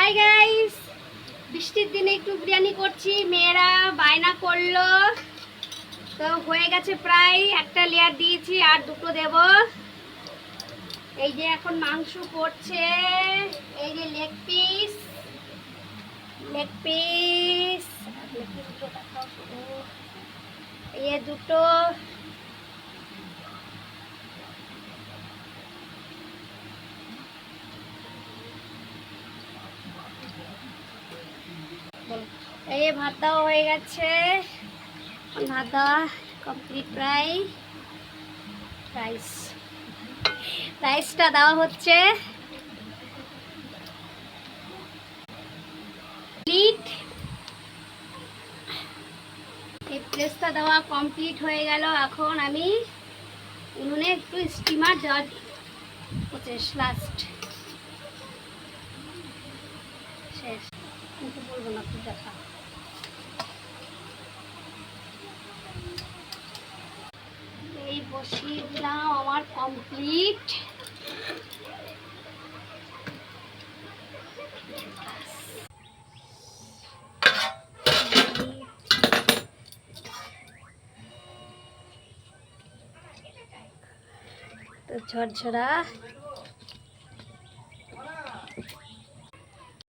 Hi guys, বৃষ্টির দিনে একটু বিরিয়ানি করছি। মেয়েরা বায়না করলো, তো হয়ে গেছে প্রায়। একটা লেয়ার দিয়েছি, আর দুটো দেব। এই যে এখন মাংস পড়ছে। এই যে লেগ পিস, লেগ পিস, এই দুটো। এই ভাত দেওয়া হয়ে গেছে, ভাত দেওয়া কমপ্লিট। রাইসটা দেওয়া হচ্ছে। এই প্লেসটা দেওয়া কমপ্লিট হয়ে গেল। এখন আমি উনুনে একটু স্টিমার দেওয়া হচ্ছে, লাস্ট শেষ। কিন্তু বলবো না, তুই দেখা। এই বসিয়ে দিলাম, আমার কমপ্লিট। তো ঝরঝরা